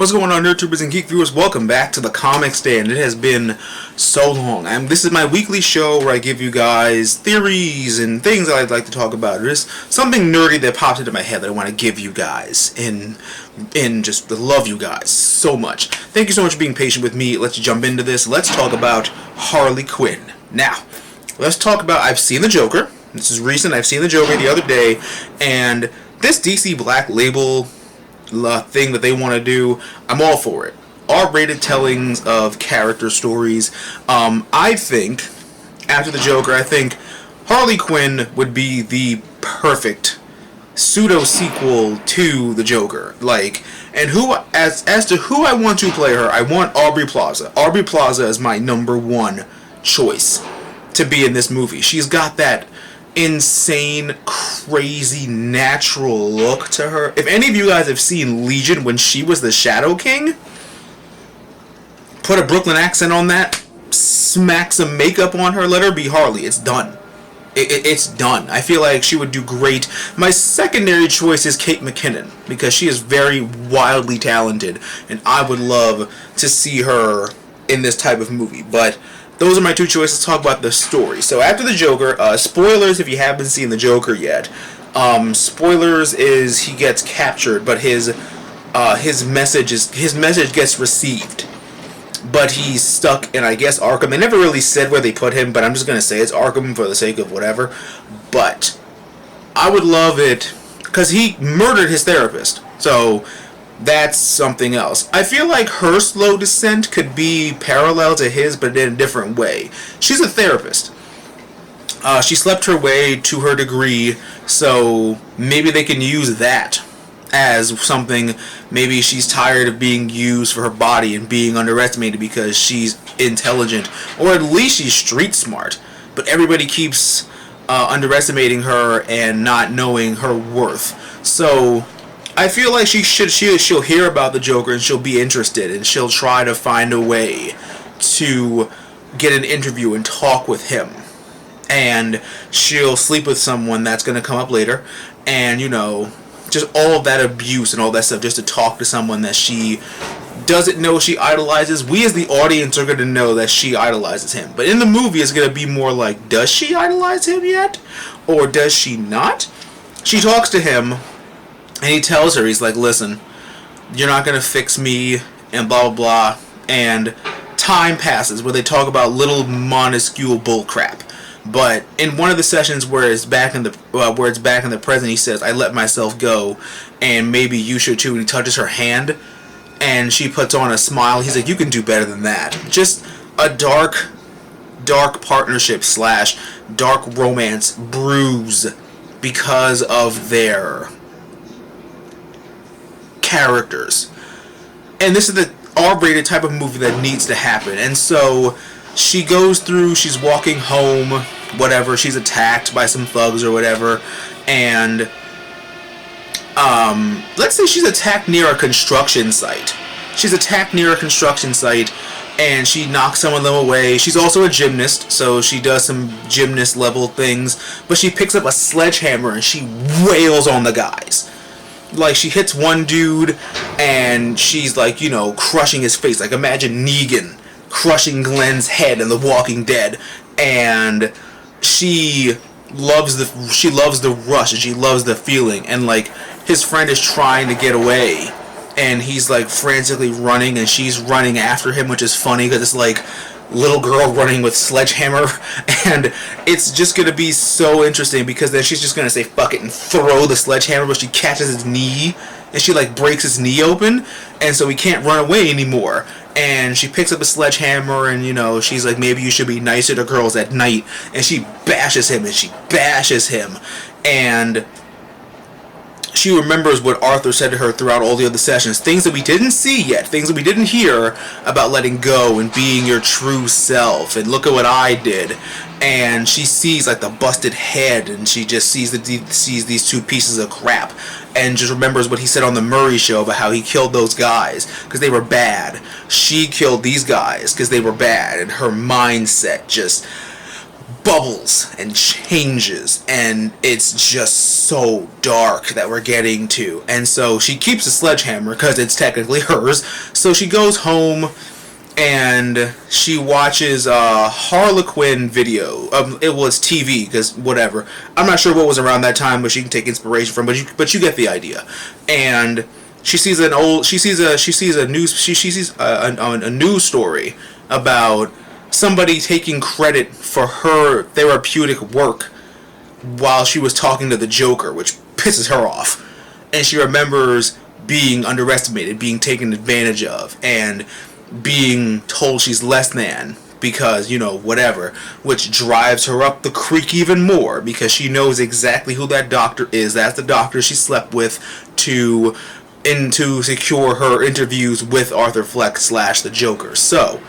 What's going on, nerd and geek viewers? Welcome back to the Comic Stand. It has been so long. This is my weekly show where I give you guys theories and things that I'd like to talk about. There's something nerdy that popped into my head that I want to give you guys and just love you guys so much. Thank you so much for being patient with me. Let's jump into this. Let's talk about Harley Quinn. Now, let's talk about, I've seen the Joker. This is recent. I've seen the Joker the other day, and this DC Black Label thing that they want to do, I'm all for it. R-rated tellings of character stories. I think, after the Joker, I think Harley Quinn would be the perfect pseudo-sequel to the Joker. And who, as to who I want to play her, I want Aubrey Plaza. Aubrey Plaza is my number one choice to be in this movie. She's got that insane, crazy, natural look to her. If any of you guys have seen Legion when she was the Shadow King, put a Brooklyn accent on that, smack some makeup on her, let her be Harley. It's done. It's done. I feel like she would do great. My secondary choice is Kate McKinnon, because she is very wildly talented, and I would love to see her in this type of movie. But those are my two choices. Let's talk about the story. So after the Joker, spoilers if you haven't seen the Joker yet. Spoilers is he gets captured, but his message gets received, but he's stuck in, I guess, Arkham. They never really said where they put him, but I'm just gonna say it's Arkham for the sake of whatever. But I would love it because he murdered his therapist, so that's something else. I feel like her slow descent could be parallel to his, but in a different way. She's a therapist. She slept her way to her degree, so maybe they can use that as something. Maybe she's tired of being used for her body and being underestimated because she's intelligent, or at least she's street smart, but everybody keeps underestimating her and not knowing her worth. So I feel like she'll hear about the Joker and she'll be interested, and she'll try to find a way to get an interview and talk with him. And she'll sleep with someone that's going to come up later, and just all of that abuse and all that stuff just to talk to someone that she doesn't know she idolizes. We as the audience are going to know that she idolizes him. But in the movie it's going to be more like, does she idolize him yet? Or does she not? She talks to him, and he tells her, he's like, listen, you're not going to fix me, and blah, blah, blah. And time passes where they talk about little minuscule bullcrap. But in one of the sessions where it's back in the present, he says, I let myself go, and maybe you should too. And he touches her hand, and she puts on a smile. He's like, you can do better than that. Just a dark partnership / dark romance brews because of their characters. And this is the R-rated type of movie that needs to happen. And so she goes through, she's walking home, whatever, she's attacked by some thugs or whatever, and let's say she's attacked near a construction site. And she knocks some of them away. She's also a gymnast, so she does some gymnast level things, but she picks up a sledgehammer and she wails on the guys. Like, she hits one dude and she's like, crushing his face. Like, imagine Negan crushing Glenn's head in The Walking Dead. And she loves the rush, and she loves the feeling. And like, his friend is trying to get away, and he's like frantically running, and she's running after him, which is funny because it's like little girl running with sledgehammer. And it's just gonna be so interesting because then she's just gonna say fuck it and throw the sledgehammer, but she catches his knee and she like breaks his knee open, and so he can't run away anymore. And she picks up a sledgehammer, and she's like, maybe you should be nicer to girls at night, and she bashes him and she remembers what Arthur said to her throughout all the other sessions. Things that we didn't see yet. Things that we didn't hear about letting go and being your true self. And look at what I did. And she sees like the busted head, and she just sees these two pieces of crap. And just remembers what he said on the Murray Show about how he killed those guys because they were bad. She killed these guys because they were bad. And her mindset just bubbles and changes, and it's just so dark that we're getting to. And so she keeps a sledgehammer because it's technically hers. So she goes home and she watches a Harley Quinn video. It was TV, because whatever. I'm not sure what was around that time, but she can take inspiration from. But you get the idea. And she sees a news story about somebody taking credit for her therapeutic work while she was talking to the Joker, which pisses her off. And she remembers being underestimated, being taken advantage of, and being told she's less than because, whatever, which drives her up the creek even more because she knows exactly who that doctor is. That's the doctor she slept with to secure her interviews with Arthur Fleck / the Joker. So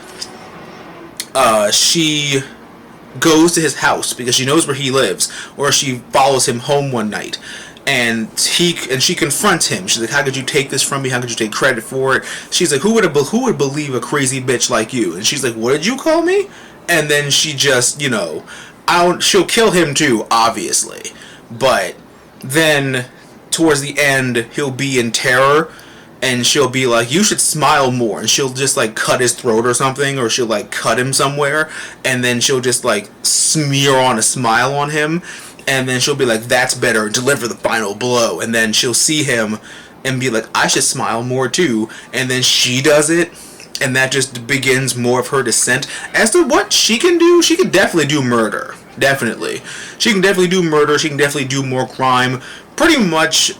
she goes to his house because she knows where he lives, or she follows him home one night, and she confronts him. She's like, "How could you take this from me? How could you take credit for it?" She's like, "Who would believe a crazy bitch like you?" And she's like, "What did you call me?" And then she just, she'll kill him too, obviously. But then towards the end, he'll be in terror, and she'll be like, "You should smile more," and she'll just like cut his throat or something, or she'll like cut him somewhere, and then she'll just like smear on a smile on him, and then she'll be like, "That's better, deliver the final blow," and then she'll see him and be like, "I should smile more too," and then she does it, and that just begins more of her descent. As to what she can do, she can definitely do murder. Definitely. She can definitely do murder, she can definitely do more crime. Pretty much,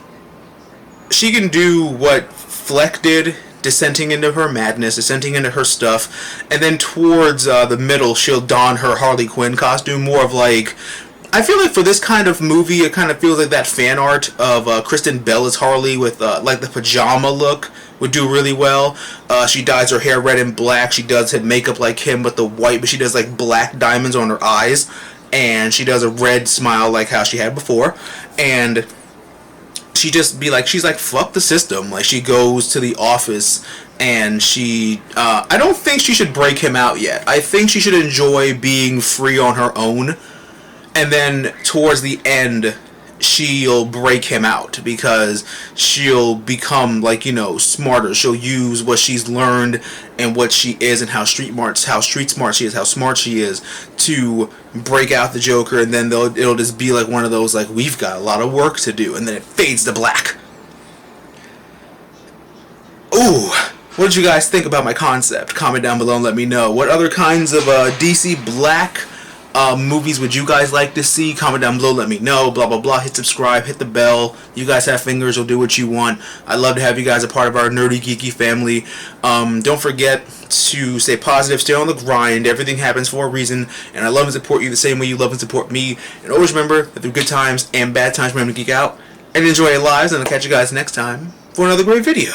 she can do what Fleck did, descending into her madness, descending into her stuff, and then towards the middle, she'll don her Harley Quinn costume, more of like, I feel like for this kind of movie, it kind of feels like that fan art of Kristen Bell as Harley with like the pajama look would do really well. She dyes her hair red and black. She does his makeup like him, but the white, but she does like black diamonds on her eyes, and she does a red smile like how she had before, and she just be like, she's like, fuck the system. Like, she goes to the office and she, I don't think she should break him out yet. I think she should enjoy being free on her own. And then towards the end, she'll break him out because she'll become like, smarter. She'll use what she's learned and what she is and how street smart she is, how smart she is to break out the Joker, and then it'll just be like one of those like, we've got a lot of work to do, and then it fades to black. Ooh, what did you guys think about my concept? Comment down below and let me know. What other kinds of DC Black movies would you guys like to see? Comment down below, let me know. Blah blah blah. Hit subscribe, hit the bell. You guys have fingers, you'll do what you want. I'd love to have you guys a part of our nerdy geeky family. Don't forget to stay positive, stay on the grind. Everything happens for a reason, and I love and support you the same way you love and support me. And always remember that through good times and bad times, remember to geek out and enjoy your lives, and I'll catch you guys next time for another great video.